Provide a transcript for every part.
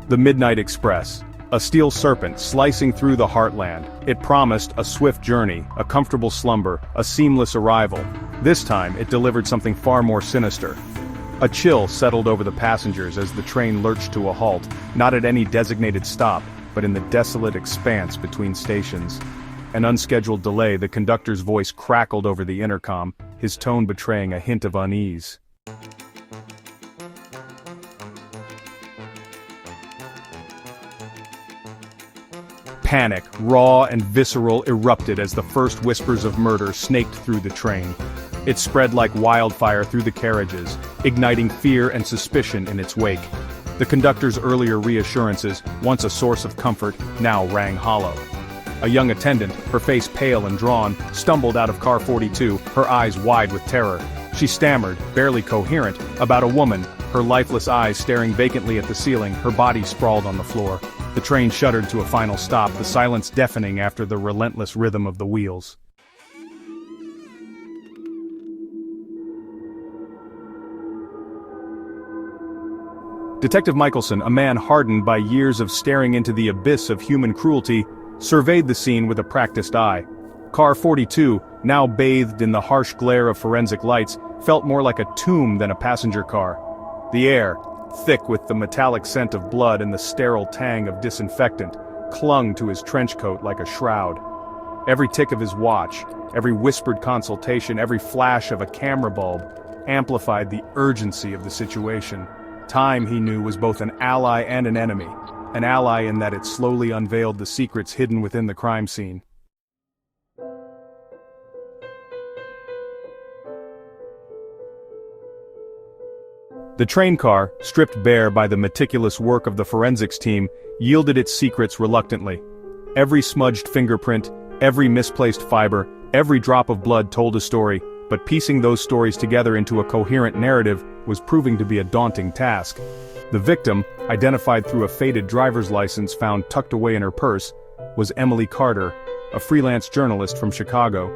The Midnight Express. A steel serpent slicing through the heartland. It promised a swift journey, a comfortable slumber, a seamless arrival. This time, it delivered something far more sinister. A chill settled over the passengers as the train lurched to a halt, not at any designated stop, but in the desolate expanse between stations. An unscheduled delay, the conductor's voice crackled over the intercom, his tone betraying a hint of unease. Panic, raw and visceral, erupted as the first whispers of murder snaked through the train. It spread like wildfire through the carriages, igniting fear and suspicion in its wake. The conductor's earlier reassurances, once a source of comfort, now rang hollow. A young attendant, her face pale and drawn, stumbled out of car 42, her eyes wide with terror. She stammered, barely coherent, about a woman, her lifeless eyes staring vacantly at the ceiling, her body sprawled on the floor. The train shuddered to a final stop, the silence deafening after the relentless rhythm of the wheels. Detective Michelson, a man hardened by years of staring into the abyss of human cruelty, surveyed the scene with a practiced eye. Car 42, now bathed in the harsh glare of forensic lights, felt more like a tomb than a passenger car. The air, thick with the metallic scent of blood and the sterile tang of disinfectant, clung to his trench coat like a shroud. Every tick of his watch, every whispered consultation, every flash of a camera bulb, amplified the urgency of the situation. Time, he knew, was both an ally and an enemy. An ally in that it slowly unveiled the secrets hidden within the crime scene. The train car, stripped bare by the meticulous work of the forensics team, yielded its secrets reluctantly. Every smudged fingerprint, every misplaced fiber, every drop of blood told a story, but piecing those stories together into a coherent narrative was proving to be a daunting task. The victim, identified through a faded driver's license found tucked away in her purse, was Emily Carter, a freelance journalist from Chicago.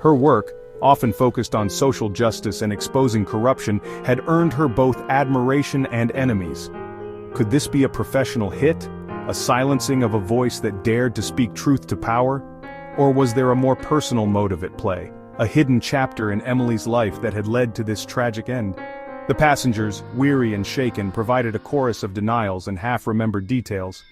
Her work, often focused on social justice and exposing corruption, had earned her both admiration and enemies. Could this be a professional hit? A silencing of a voice that dared to speak truth to power? Or was there a more personal motive at play? A hidden chapter in Emily's life that had led to this tragic end? The passengers, weary and shaken, provided a chorus of denials and half-remembered details.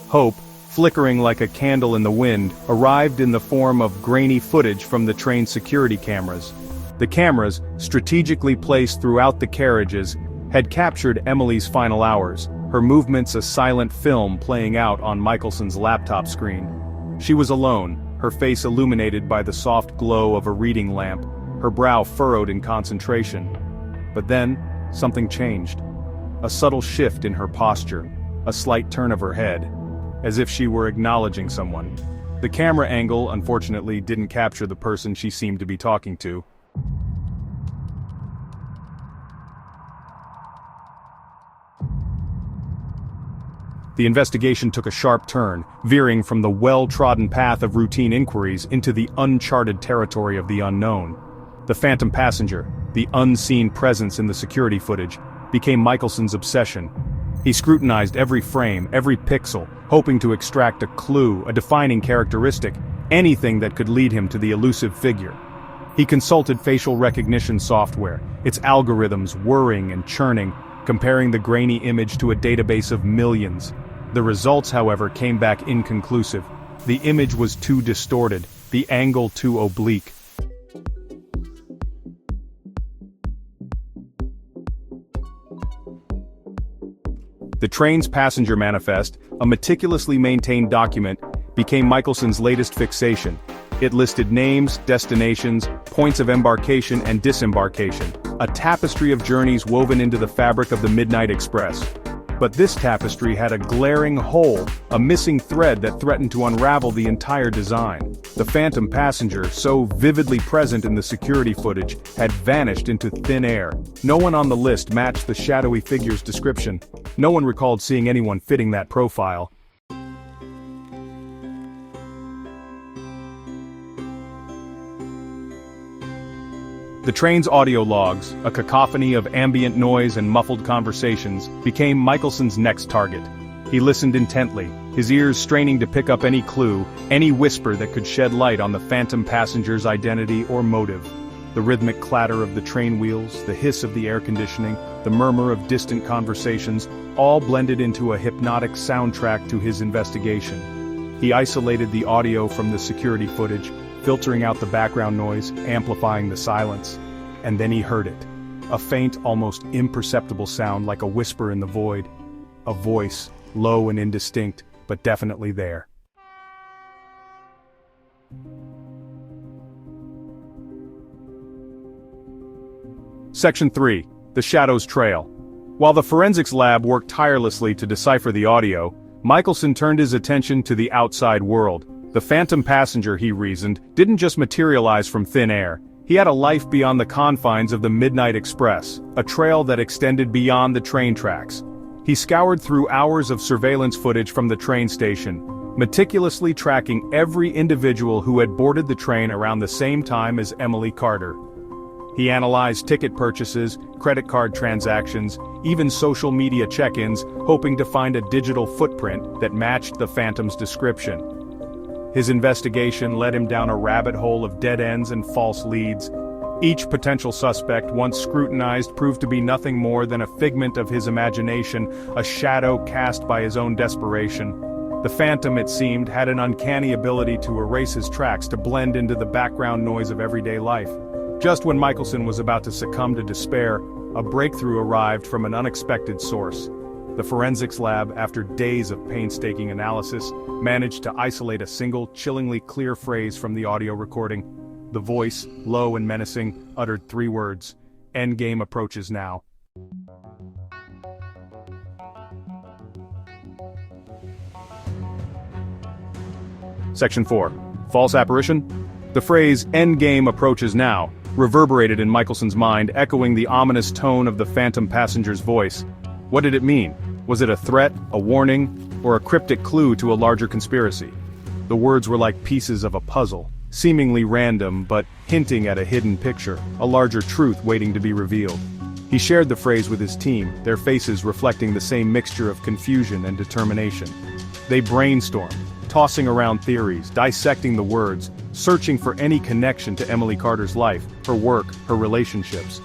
Hope, flickering like a candle in the wind, arrived in the form of grainy footage from the train's security cameras. The cameras, strategically placed throughout the carriages, had captured Emily's final hours, her movements a silent film playing out on Michelson's laptop screen. She was alone, her face illuminated by the soft glow of a reading lamp, her brow furrowed in concentration. But then, something changed. A subtle shift in her posture, a slight turn of her head, as if she were acknowledging someone. The camera angle, unfortunately, didn't capture the person she seemed to be talking to. The investigation took a sharp turn, veering from the well-trodden path of routine inquiries into the uncharted territory of the unknown. The phantom passenger, the unseen presence in the security footage, became Michelson's obsession. He scrutinized every frame, every pixel, hoping to extract a clue, a defining characteristic, anything that could lead him to the elusive figure. He consulted facial recognition software, its algorithms whirring and churning, comparing the grainy image to a database of millions. The results, however, came back inconclusive. The image was too distorted, the angle too oblique. The train's passenger manifest, a meticulously maintained document, became Michelson's latest fixation. It listed names, destinations, points of embarkation and disembarkation, a tapestry of journeys woven into the fabric of the Midnight Express. But this tapestry had a glaring hole, a missing thread that threatened to unravel the entire design. The phantom passenger, so vividly present in the security footage, had vanished into thin air. No one on the list matched the shadowy figure's description. No one recalled seeing anyone fitting that profile. The train's audio logs, a cacophony of ambient noise and muffled conversations, became Michelson's next target. He listened intently, his ears straining to pick up any clue, any whisper that could shed light on the phantom passenger's identity or motive. The rhythmic clatter of the train wheels, the hiss of the air conditioning, the murmur of distant conversations, all blended into a hypnotic soundtrack to his investigation. He isolated the audio from the security footage, filtering out the background noise, amplifying the silence. And then he heard it. A faint, almost imperceptible sound like a whisper in the void. A voice, low and indistinct, but definitely there. Section 3. The Shadows Trail. While the forensics lab worked tirelessly to decipher the audio, Michelson turned his attention to the outside world. The phantom passenger, he reasoned, didn't just materialize from thin air. He had a life beyond the confines of the Midnight Express, a trail that extended beyond the train tracks. He scoured through hours of surveillance footage from the train station, meticulously tracking every individual who had boarded the train around the same time as Emily Carter. He analyzed ticket purchases, credit card transactions, even social media check-ins, hoping to find a digital footprint that matched the phantom's description. His investigation led him down a rabbit hole of dead ends and false leads. Each potential suspect, once scrutinized, proved to be nothing more than a figment of his imagination, a shadow cast by his own desperation. The phantom, it seemed, had an uncanny ability to erase his tracks, to blend into the background noise of everyday life. Just when Michelson was about to succumb to despair, a breakthrough arrived from an unexpected source. The forensics lab, after days of painstaking analysis, managed to isolate a single, chillingly clear phrase from the audio recording. The voice, low and menacing, uttered 3 words: "Endgame approaches now." Section 4. False apparition? The phrase, "Endgame approaches now," reverberated in Michelson's mind, echoing the ominous tone of the phantom passenger's voice. What did it mean? Was it a threat, a warning, or a cryptic clue to a larger conspiracy? The words were like pieces of a puzzle, seemingly random but hinting at a hidden picture, a larger truth waiting to be revealed. He shared the phrase with his team, their faces reflecting the same mixture of confusion and determination. They brainstormed, tossing around theories, dissecting the words, searching for any connection to Emily Carter's life, her work, her relationships.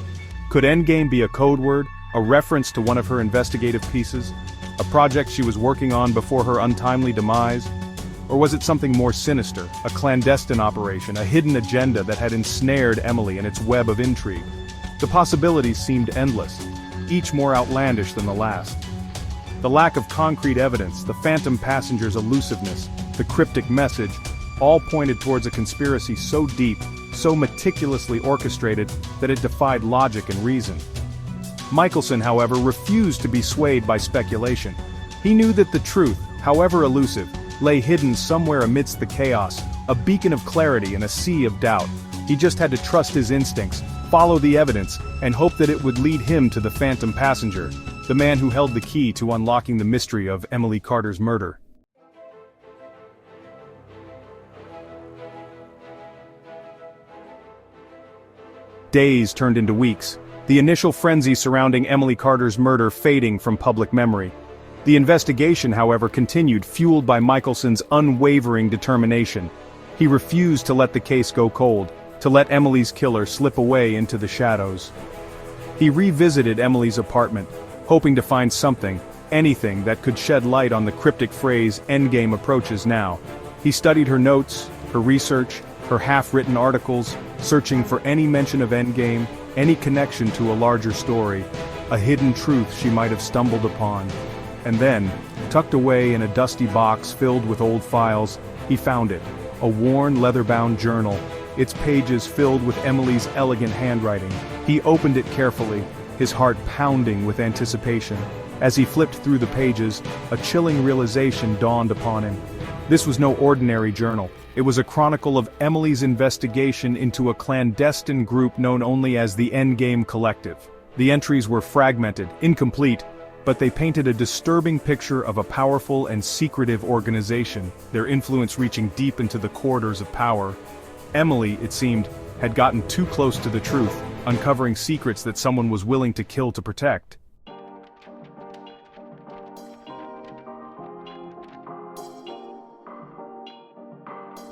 Could Endgame be a code word, a reference to one of her investigative pieces, a project she was working on before her untimely demise? Or was it something more sinister, a clandestine operation, a hidden agenda that had ensnared Emily in its web of intrigue? The possibilities seemed endless, each more outlandish than the last. The lack of concrete evidence, the phantom passenger's elusiveness, the cryptic message, all pointed towards a conspiracy so deep, so meticulously orchestrated, that it defied logic and reason. Michelson, however, refused to be swayed by speculation. He knew that the truth, however elusive, lay hidden somewhere amidst the chaos, a beacon of clarity in a sea of doubt. He just had to trust his instincts, follow the evidence, and hope that it would lead him to the phantom passenger, the man who held the key to unlocking the mystery of Emily Carter's murder. Days turned into weeks, the initial frenzy surrounding Emily Carter's murder fading from public memory. The investigation, however, continued, fueled by Michelson's unwavering determination. He refused to let the case go cold, to let Emily's killer slip away into the shadows. He revisited Emily's apartment, hoping to find something, anything that could shed light on the cryptic phrase, "Endgame approaches now." He studied her notes, her research, her half-written articles, searching for any mention of Endgame, any connection to a larger story, a hidden truth she might have stumbled upon. And then, tucked away in a dusty box filled with old files, he found it, a worn leather-bound journal, its pages filled with Emily's elegant handwriting. He opened it carefully, his heart pounding with anticipation. As he flipped through the pages, a chilling realization dawned upon him. This was no ordinary journal. It was a chronicle of Emily's investigation into a clandestine group known only as the Endgame Collective. The entries were fragmented, incomplete, but they painted a disturbing picture of a powerful and secretive organization, their influence reaching deep into the corridors of power. Emily, it seemed, had gotten too close to the truth, uncovering secrets that someone was willing to kill to protect.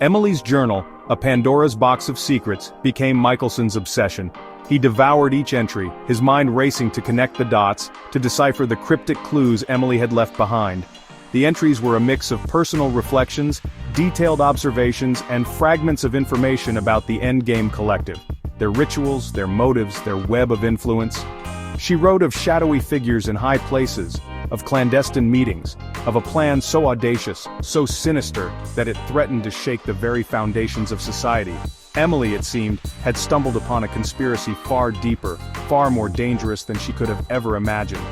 Emily's journal, a Pandora's box of secrets, became Michelson's obsession. He devoured each entry, his mind racing to connect the dots, to decipher the cryptic clues Emily had left behind. The entries were a mix of personal reflections, detailed observations, and fragments of information about the Endgame Collective, their rituals, their motives, their web of influence. She wrote of shadowy figures in high places, of clandestine meetings, of a plan so audacious, so sinister, that it threatened to shake the very foundations of society. Emily, it seemed, had stumbled upon a conspiracy far deeper, far more dangerous than she could have ever imagined.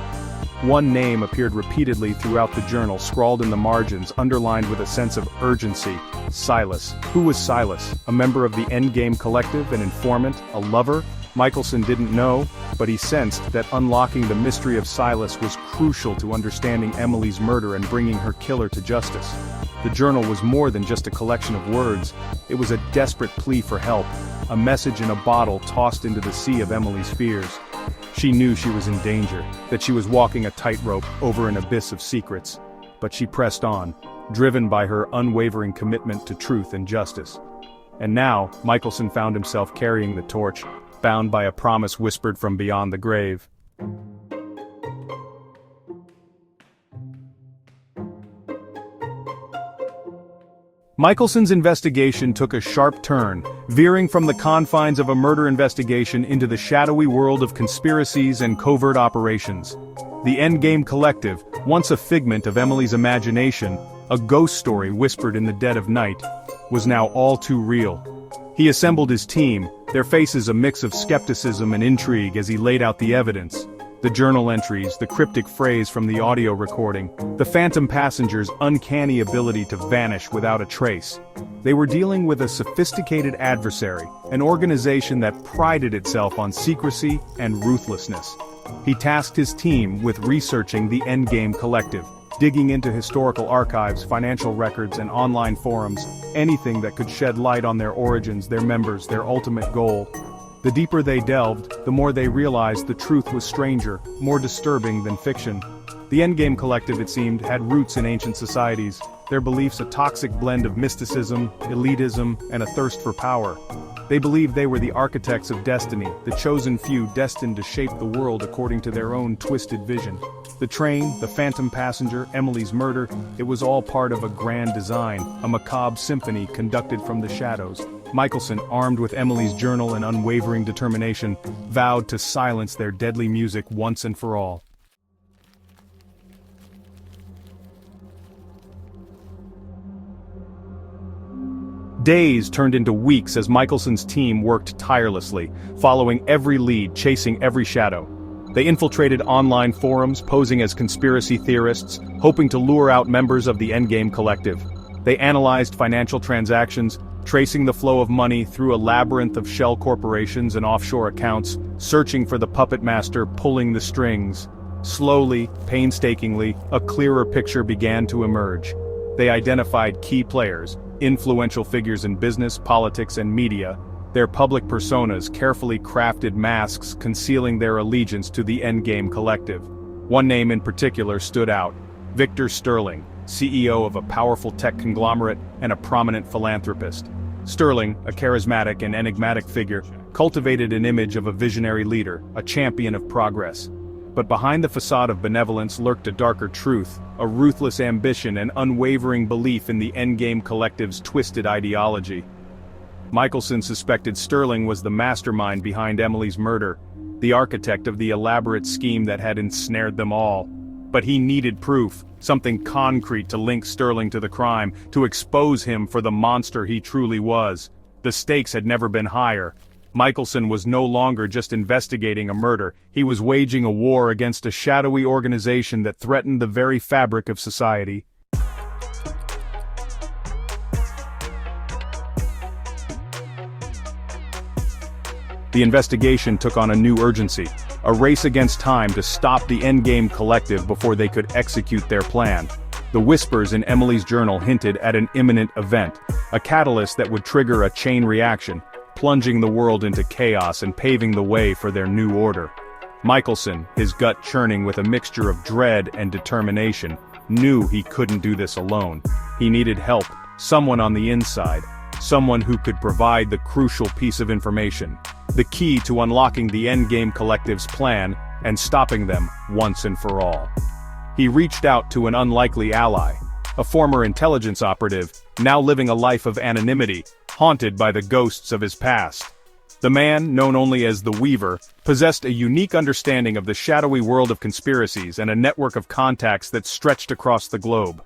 One name appeared repeatedly throughout the journal, scrawled in the margins, underlined with a sense of urgency: Silas. Who was Silas? A member of the Endgame Collective, an informant, a lover? Michelson didn't know, but he sensed that unlocking the mystery of Silas was crucial to understanding Emily's murder and bringing her killer to justice. The journal was more than just a collection of words. It was a desperate plea for help, a message in a bottle tossed into the sea of Emily's fears. She knew she was in danger, that she was walking a tightrope over an abyss of secrets. But she pressed on, driven by her unwavering commitment to truth and justice. And now, Michelson found himself carrying the torch, bound by a promise whispered from beyond the grave. Michelson's investigation took a sharp turn, veering from the confines of a murder investigation into the shadowy world of conspiracies and covert operations. The Endgame Collective, once a figment of Emily's imagination, a ghost story whispered in the dead of night, was now all too real. He assembled his team, their faces a mix of skepticism and intrigue as he laid out the evidence. The journal entries, the cryptic phrase from the audio recording, the phantom passenger's uncanny ability to vanish without a trace. They were dealing with a sophisticated adversary, an organization that prided itself on secrecy and ruthlessness. He tasked his team with researching the Endgame Collective, digging into historical archives, financial records, and online forums, anything that could shed light on their origins, their members, their ultimate goal. The deeper they delved, the more they realized the truth was stranger, more disturbing than fiction. The Endgame Collective, it seemed, had roots in ancient societies, their beliefs a toxic blend of mysticism, elitism, and a thirst for power. They believed they were the architects of destiny, the chosen few destined to shape the world according to their own twisted vision. The train, the phantom passenger, Emily's murder, it was all part of a grand design, a macabre symphony conducted from the shadows. Michelson, armed with Emily's journal and unwavering determination, vowed to silence their deadly music once and for all. Days turned into weeks as Michelson's team worked tirelessly, following every lead, chasing every shadow. They infiltrated online forums, posing as conspiracy theorists, hoping to lure out members of the Endgame Collective. They analyzed financial transactions, tracing the flow of money through a labyrinth of shell corporations and offshore accounts, searching for the puppet master pulling the strings. Slowly, painstakingly, a clearer picture began to emerge. They identified key players, influential figures in business, politics, and media, their public personas carefully crafted masks concealing their allegiance to the Endgame Collective. One name in particular stood out: Victor Sterling, CEO of a powerful tech conglomerate and a prominent philanthropist. Sterling, a charismatic and enigmatic figure, cultivated an image of a visionary leader, a champion of progress. But behind the facade of benevolence lurked a darker truth, a ruthless ambition and unwavering belief in the Endgame Collective's twisted ideology. Michelson suspected Sterling was the mastermind behind Emily's murder, the architect of the elaborate scheme that had ensnared them all. But he needed proof, something concrete to link Sterling to the crime, to expose him for the monster he truly was. The stakes had never been higher. Michelson was no longer just investigating a murder, he was waging a war against a shadowy organization that threatened the very fabric of society. The investigation took on a new urgency, a race against time to stop the Endgame Collective before they could execute their plan. The whispers in Emily's journal hinted at an imminent event, a catalyst that would trigger a chain reaction. plunging the world into chaos and paving the way for their new order. Michelson, his gut churning with a mixture of dread and determination, knew he couldn't do this alone. He needed help, someone on the inside, someone who could provide the crucial piece of information, the key to unlocking the Endgame Collective's plan and stopping them once and for all. He reached out to an unlikely ally, a former intelligence operative, now living a life of anonymity, haunted by the ghosts of his past. The man, known only as the Weaver, possessed a unique understanding of the shadowy world of conspiracies and a network of contacts that stretched across the globe.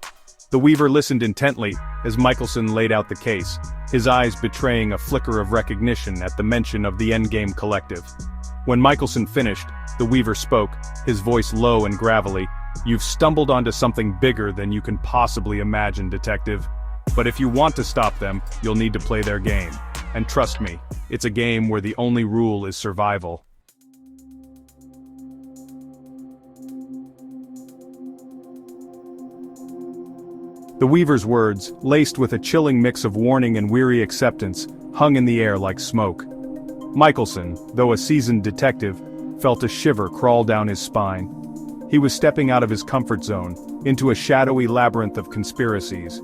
The Weaver listened intently as Michelson laid out the case, his eyes betraying a flicker of recognition at the mention of the Endgame Collective. When Michelson finished, the Weaver spoke, his voice low and gravelly. "You've stumbled onto something bigger than you can possibly imagine, Detective. But if you want to stop them, you'll need to play their game. And trust me, it's a game where the only rule is survival." The Weaver's words, laced with a chilling mix of warning and weary acceptance, hung in the air like smoke. Michelson, though a seasoned detective, felt a shiver crawl down his spine. He was stepping out of his comfort zone, into a shadowy labyrinth of conspiracies.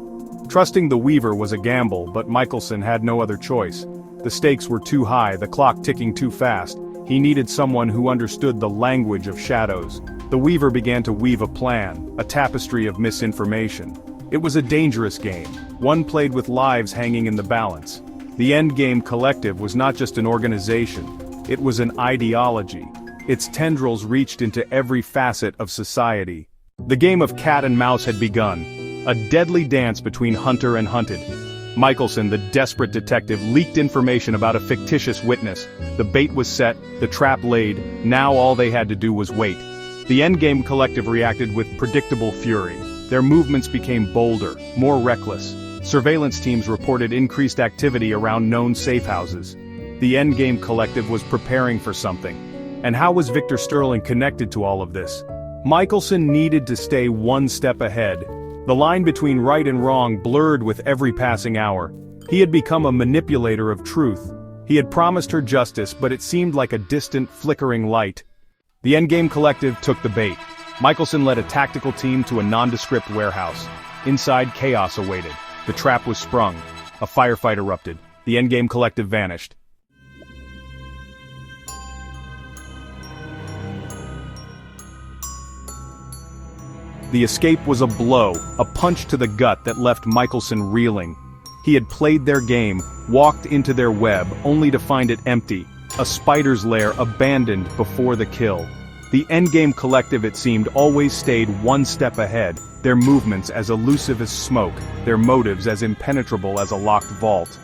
Trusting the Weaver was a gamble, but Michelson had no other choice. The stakes were too high, the clock ticking too fast. He needed someone who understood the language of shadows. The Weaver began to weave a plan, a tapestry of misinformation. It was a dangerous game, one played with lives hanging in the balance. The Endgame Collective was not just an organization, it was an ideology. Its tendrils reached into every facet of society. The game of cat and mouse had begun, a deadly dance between hunter and hunted. Michelson, the desperate detective, leaked information about a fictitious witness. The bait was set, the trap laid, now all they had to do was wait. The Endgame Collective reacted with predictable fury. Their movements became bolder, more reckless. Surveillance teams reported increased activity around known safe houses. The Endgame Collective was preparing for something. And how was Victor Sterling connected to all of this? Michelson needed to stay one step ahead. The line between right and wrong blurred with every passing hour. He had become a manipulator of truth. He had promised her justice, but it seemed like a distant, flickering light. The Endgame Collective took the bait. Michelson led a tactical team to a nondescript warehouse. Inside, chaos awaited. The trap was sprung. A firefight erupted. The Endgame Collective vanished. The escape was a blow, a punch to the gut that left Michelson reeling. He had played their game, walked into their web, only to find it empty, a spider's lair abandoned before the kill. The Endgame Collective, it seemed, always stayed one step ahead, their movements as elusive as smoke, their motives as impenetrable as a locked vault.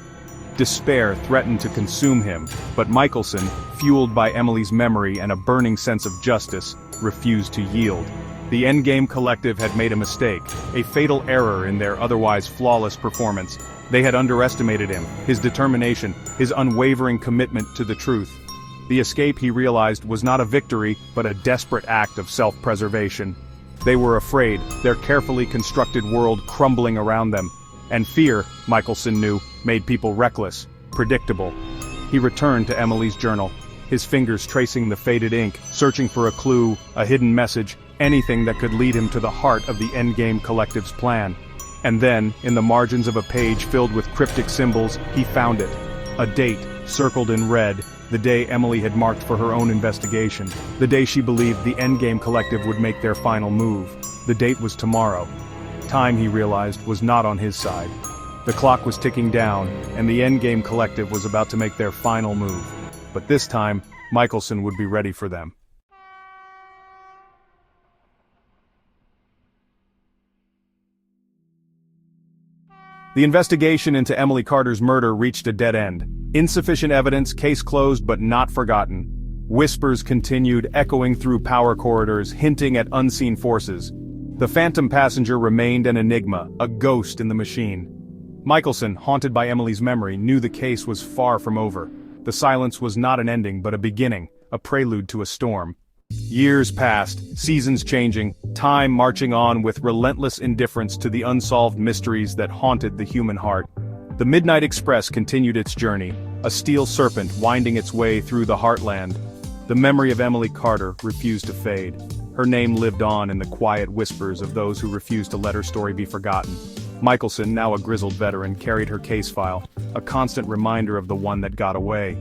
Despair threatened to consume him, but Michelson, fueled by Emily's memory and a burning sense of justice, refused to yield. The Endgame Collective had made a mistake, a fatal error in their otherwise flawless performance. They had underestimated him, his determination, his unwavering commitment to the truth. The escape, he realized, was not a victory, but a desperate act of self-preservation. They were afraid, their carefully constructed world crumbling around them. And fear, Michelson knew, made people reckless, predictable. He returned to Emily's journal, his fingers tracing the faded ink, searching for a clue, a hidden message, anything that could lead him to the heart of the Endgame Collective's plan. And then, in the margins of a page filled with cryptic symbols, he found it. A date, circled in red, the day Emily had marked for her own investigation. The day she believed the Endgame Collective would make their final move. The date was tomorrow. Time, he realized, was not on his side. The clock was ticking down, and the Endgame Collective was about to make their final move. But this time, Michelson would be ready for them. The investigation into Emily Carter's murder reached a dead end. Insufficient evidence, case closed but not forgotten. Whispers continued, echoing through power corridors, hinting at unseen forces. The phantom passenger remained an enigma, a ghost in the machine. Michelson, haunted by Emily's memory, knew the case was far from over. The silence was not an ending but a beginning, a prelude to a storm. Years passed, seasons changing, time marching on with relentless indifference to the unsolved mysteries that haunted the human heart. The Midnight Express continued its journey, a steel serpent winding its way through the heartland. The memory of Emily Carter refused to fade. Her name lived on in the quiet whispers of those who refused to let her story be forgotten. Michelson, now a grizzled veteran, carried her case file, a constant reminder of the one that got away.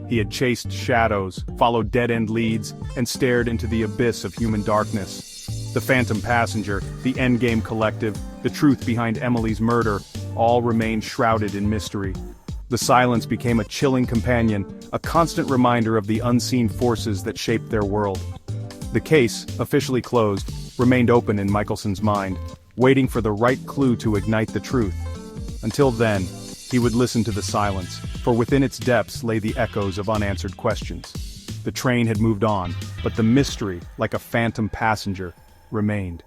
He had chased shadows, followed dead-end leads, and stared into the abyss of human darkness. The phantom passenger, the endgame collective, the truth behind Emily's murder, all remained shrouded in mystery. The silence became a chilling companion, a constant reminder of the unseen forces that shaped their world. The case, officially closed, remained open in Michelson's mind, waiting for the right clue to ignite the truth. Until then, he would listen to the silence, for within its depths lay the echoes of unanswered questions. The train had moved on, but the mystery, like a phantom passenger, remained.